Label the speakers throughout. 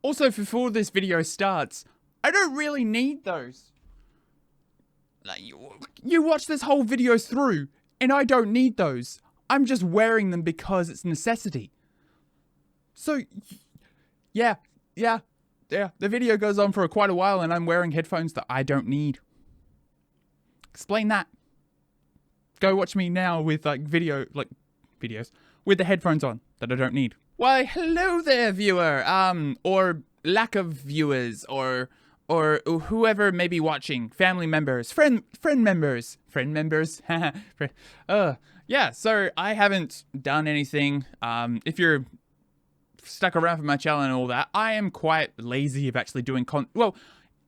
Speaker 1: Also, before this video starts, I don't really need those. Like, you watch this whole video through, and I don't need those. I'm just wearing them because it's necessity. So, yeah. The video goes on for quite a while, and I'm wearing headphones that I don't need. Explain that. Go watch me now with videos with the headphones on that I don't need. Why, hello there, viewer. Or lack of viewers, or whoever may be watching, family members, friend members. Yeah. So I haven't done anything. If you're stuck around for my channel and all that, I am quite lazy of actually doing well,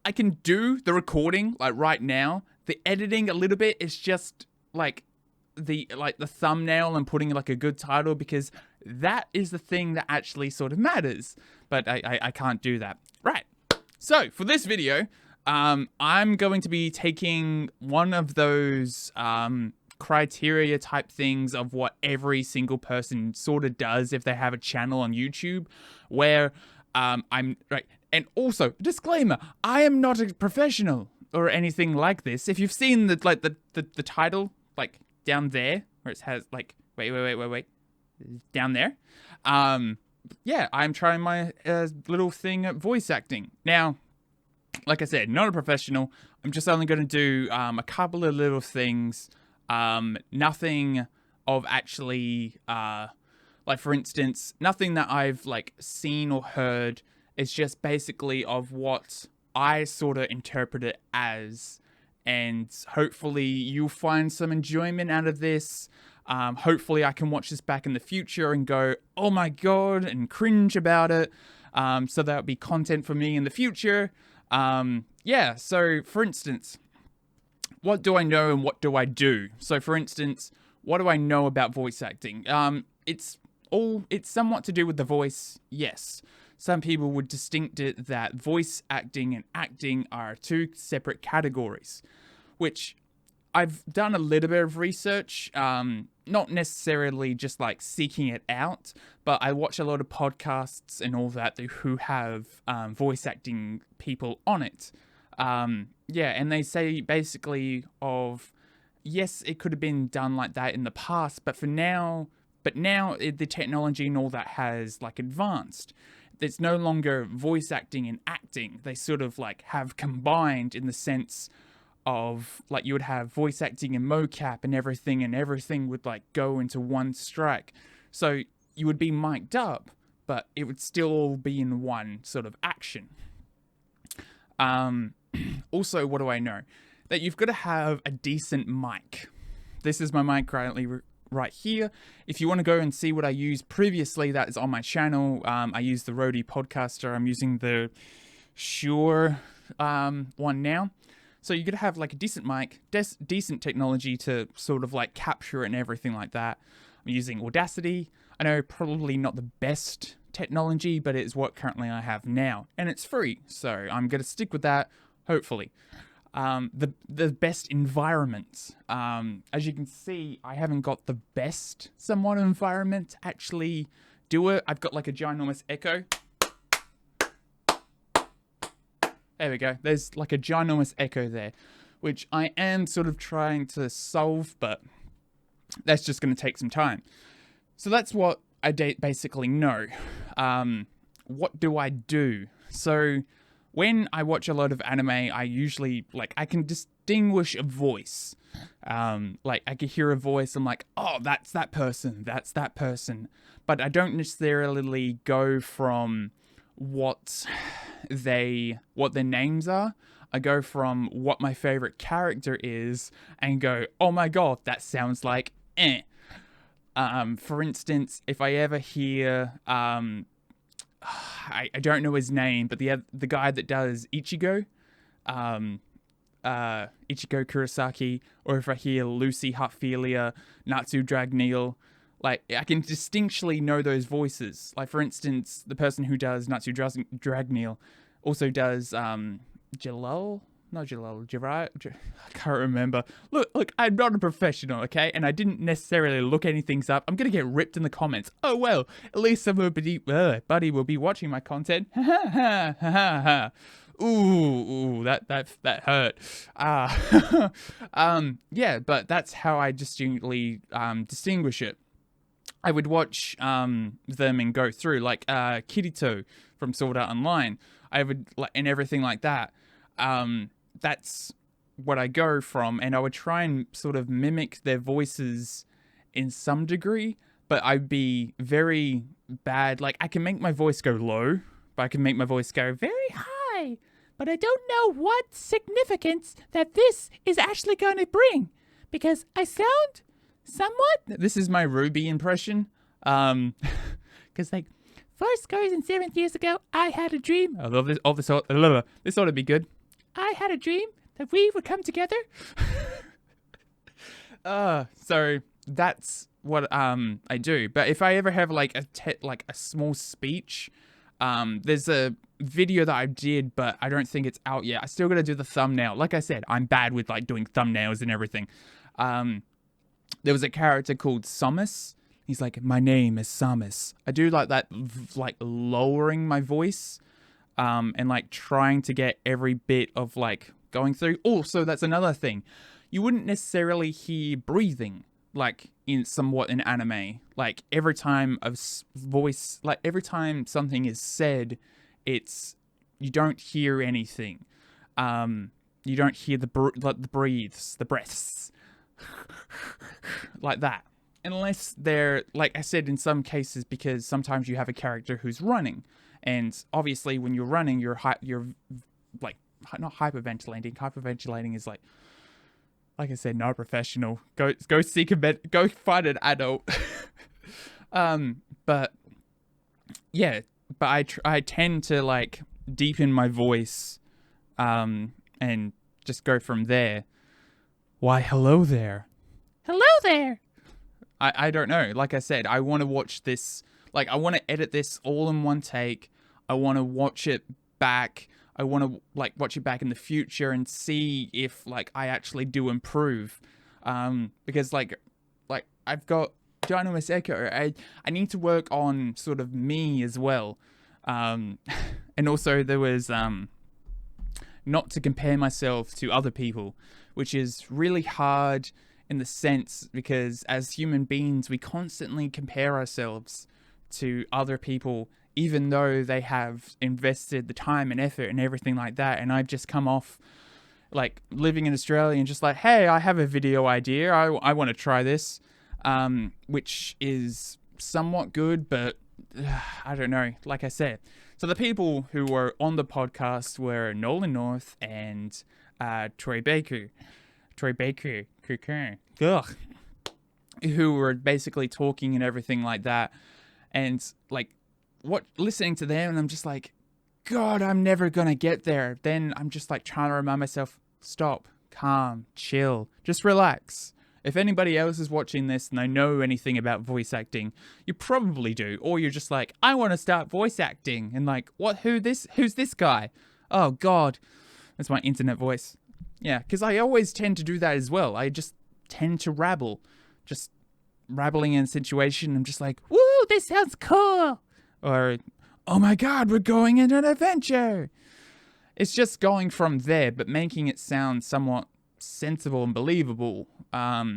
Speaker 1: I can do the recording like right now. The editing a little bit is just like the thumbnail and putting like a good title, because that is the thing that actually sort of matters. But I can't do that. Right. So for this video, I'm going to be taking one of those criteria type things of what every single person sort of does if they have a channel on YouTube, where I'm right. And also, disclaimer, I am not a professional or anything like this. If you've seen the title, like down there, where it has like, wait, down there. Yeah, I'm trying my little thing at voice acting. Now, like I said, not a professional. I'm just only going to do a couple of little things. Nothing of actually, like for instance, nothing that I've like seen or heard. It's just basically of what I sort of interpret it as, and hopefully you'll find some enjoyment out of this. Hopefully I can watch this back in the future and go, oh my god, and cringe about it. So that'll be content for me in the future. Yeah, so for instance, what do I know and what do I do? So for instance, what do I know about voice acting? It's somewhat to do with the voice, yes. Some people would distinct it that voice acting and acting are two separate categories, which I've done a little bit of research, not necessarily just like seeking it out, but I watch a lot of podcasts and all that who have voice acting people on it. Yeah, and they say basically of, yes, it could have been done like that in the past, but now the technology and all that has like advanced. It's no longer voice acting and acting. They sort of like have combined in the sense of like you would have voice acting and mocap and everything would like go into one strike. So you would be mic'd up, but it would still all be in one sort of action. Also, what do I know? That you've got to have a decent mic. This is my mic currently right here. If you want to go and see what I used previously, that is on my channel. I use the Rode Podcaster. I'm using the Shure one now. So you're going to have like a decent mic, decent technology to sort of like capture it and everything like that. I'm using Audacity. I know probably not the best technology, but it's what currently I have now. And it's free, so I'm going to stick with that, hopefully. The best environment. As you can see, I haven't got the best somewhat environment to actually do it. I've got like a ginormous echo. There we go. There's like a ginormous echo there, which I am sort of trying to solve, but that's just going to take some time. So that's what I basically know. What do I do? So when I watch a lot of anime, I usually, like, I can distinguish a voice. Like, I can hear a voice, I'm like, oh, that's that person. But I don't necessarily go from what their names are. I go from what my favorite character is and go, oh my god, that sounds like eh. For instance, if I ever hear, I don't know his name, but the guy that does Ichigo, Ichigo Kurosaki, or if I hear Lucy Heartfilia, Natsu Dragneel, like, I can distinctly know those voices. Like, for instance, the person who does Natsu Dragneel also does, Jalal, not Jalal Gerard. I can't remember. Look, I'm not a professional, okay? And I didn't necessarily look any things up. I'm gonna get ripped in the comments. Oh well, at least somebody, buddy will be watching my content. Ha ha ha ha ha. Ooh, that hurt. Yeah, but that's how I distinctly distinguish it. I would watch them and go through, like Kirito from Sword Art Online. I would and everything like that. That's what I go from, and I would try and sort of mimic their voices in some degree, but I'd be very bad. Like, I can make my voice go low, but I can make my voice go very high, but I don't know what significance that this is actually going to bring, because I sound somewhat... This is my Ruby impression, because, like, 4 scores and 7 years ago, I had a dream. I love this. This ought to be good. I had a dream that we would come together. So that's what I do. But if I ever have like a small speech, there's a video that I did, but I don't think it's out yet. I still got to do the thumbnail. Like I said, I'm bad with like doing thumbnails and everything. There was a character called Samus. He's like, my name is Samus. I do like that, like lowering my voice, and like trying to get every bit of like going through. Also, that's another thing. You wouldn't necessarily hear breathing like in anime. Like every time a voice, like every time something is said, you don't hear anything. You don't hear the breaths, like that. Unless they're, like I said, in some cases, because sometimes you have a character who's running, and obviously when you're running, you're like not hyperventilating. Hyperventilating is like I said, not professional. Go find an adult. But yeah, but I tend to like deepen my voice, and just go from there. Why, hello there. Hello there. I don't know. Like I said, I want to watch this. Like, I want to edit this all in one take. I want to watch it back. I want to like watch it back in the future and see if like I actually do improve. Because like I've got Dynamis Echo. I need to work on sort of me as well. And also there was not to compare myself to other people, which is really hard in the sense because as human beings, we constantly compare ourselves to other people, even though they have invested the time and effort and everything like that. And I've just come off like living in Australia and just like, hey, I have a video idea. I want to try this, which is somewhat good, but I don't know. Like I said, so the people who were on the podcast were Nolan North and Troy Baker, who were basically talking and everything like that. And like listening to them, and I'm just like, God, I'm never gonna get there. Then I'm just like trying to remind myself, stop, calm, chill, just relax. If anybody else is watching this and they know anything about voice acting, you probably do. Or you're just like, I want to start voice acting. And like, who's this guy? Oh God, that's my internet voice. Yeah, because I always tend to do that as well. I just tend to rabble. Just rabbling in a situation. I'm just like, woo, this sounds cool. Or, oh my God, we're going in an adventure. It's just going from there, but making it sound somewhat sensible and believable. Yeah,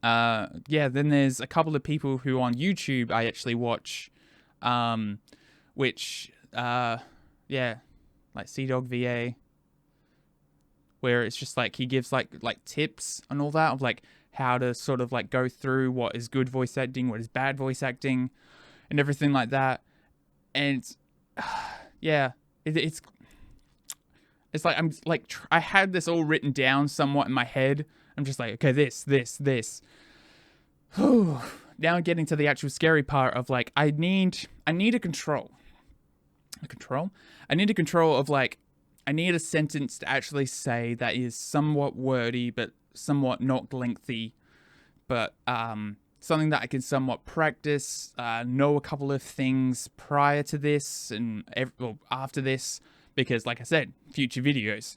Speaker 1: then there's a couple of people who on YouTube I actually watch, which, yeah, like CDog VA, where it's just like he gives like tips and all that of like how to sort of like go through what is good voice acting, what is bad voice acting, and everything like that. And yeah, it's like I'm like I had this all written down somewhat in my head. I'm just like, okay, this. Now I'm getting to the actual scary part of like I need a control. I need a control of like I need a sentence to actually say that is somewhat wordy but somewhat not lengthy, but something that I can somewhat practice, know a couple of things prior to this and after this, because like I said, future videos.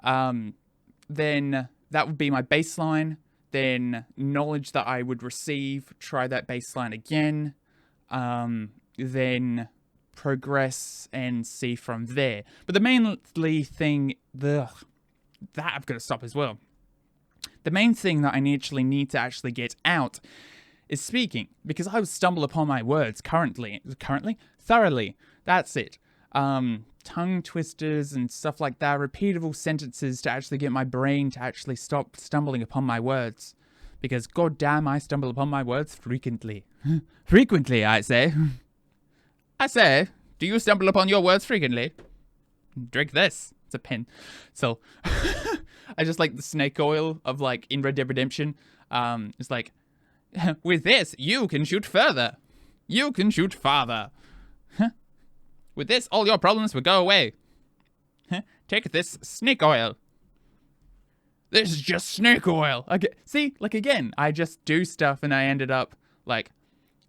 Speaker 1: then that would be my baseline. Then knowledge that I would receive, try that baseline again. Then progress and see from there. But the mainly thing, that I've got to stop as well. The main thing that I need to actually get out is speaking, because I would stumble upon my words thoroughly. That's it. Tongue twisters and stuff like that, repeatable sentences to actually get my brain to actually stop stumbling upon my words. Because goddamn, I stumble upon my words frequently. Frequently, I say. I say, do you stumble upon your words frequently? Drink this. It's a pen. So, I just like the snake oil of like in Red Dead Redemption. It's like, with this, you can shoot further. You can shoot farther. With this, all your problems will go away. Take this snake oil. This is just snake oil. Okay, see, like again, I just do stuff and I ended up like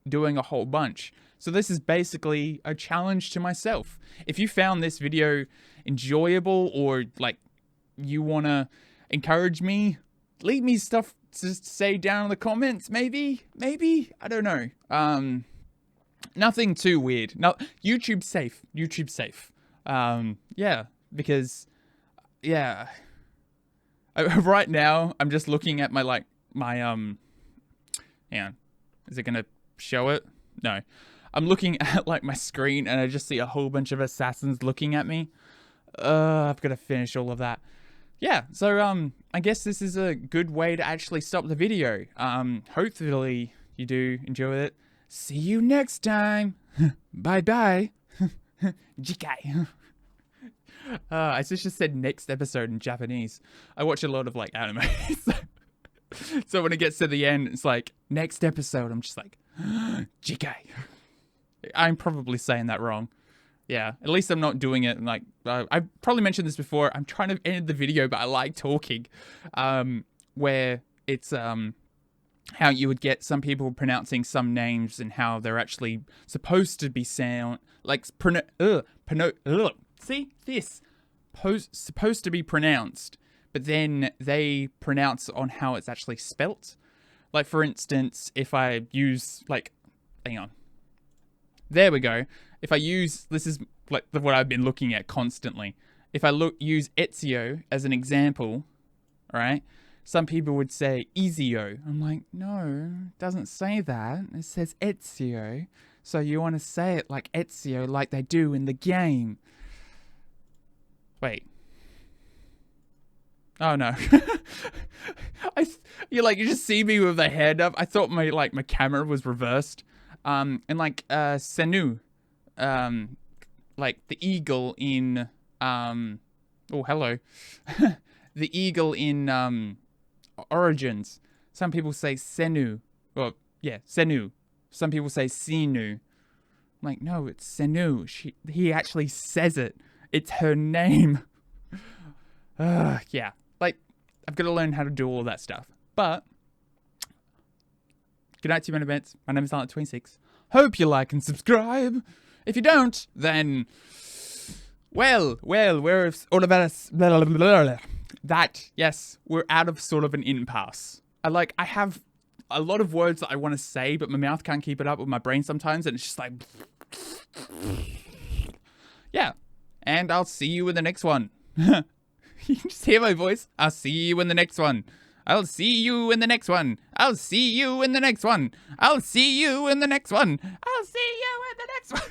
Speaker 1: doing a whole bunch. So this is basically a challenge to myself. If you found this video enjoyable or like you want to encourage me, leave me stuff to say down in the comments, maybe, I don't know. Nothing too weird. No, YouTube safe. Yeah, because, yeah. Right now, I'm just looking at my, hang on. Is it going to show it? No. I'm looking at, like, my screen, and I just see a whole bunch of assassins looking at me. I've got to finish all of that. Yeah, so, I guess this is a good way to actually stop the video. Hopefully you do enjoy it. See you next time. Bye-bye. Jikai. I just said next episode in Japanese. I watch a lot of, like, anime. So when it gets to the end, it's like, next episode. I'm just like, Jikai. I'm probably saying that wrong. Yeah, at least I'm not doing it. Like, I probably mentioned this before. I'm trying to end the video, but I like talking. Where it's, how you would get some people pronouncing some names and how they're actually supposed to be sound, like, see this, supposed to be pronounced, but then they pronounce on how it's actually spelt. Like, for instance, if I use, like, hang on, there we go. If I use, this is like what I've been looking at constantly. If I use Ezio as an example, all right, some people would say Ezio. I'm like, no, it doesn't say that. It says Ezio. So you want to say it like Ezio, like they do in the game. Wait. Oh no. You just see me with the head up. I thought my camera was reversed. And like Senu. Like the eagle in oh hello. The eagle in Origins. Some people say Senu. Well, yeah, Senu. Some people say Sinu. I'm like, no, it's Senu. He actually says it. It's her name. Yeah. Like, I've got to learn how to do all that stuff. But, good night to you, events. My name is Silent26. Hope you like and subscribe. If you don't, then, well, we're all about us. That, yes, we're out of sort of an impasse. I have a lot of words that I want to say, but my mouth can't keep it up with my brain sometimes, and it's just like, yeah. And I'll see you in the next one. You can just hear my voice. I'll see you in the next one. I'll see you in the next one. I'll see you in the next one. I'll see you in the next one. I'll see you in the next one.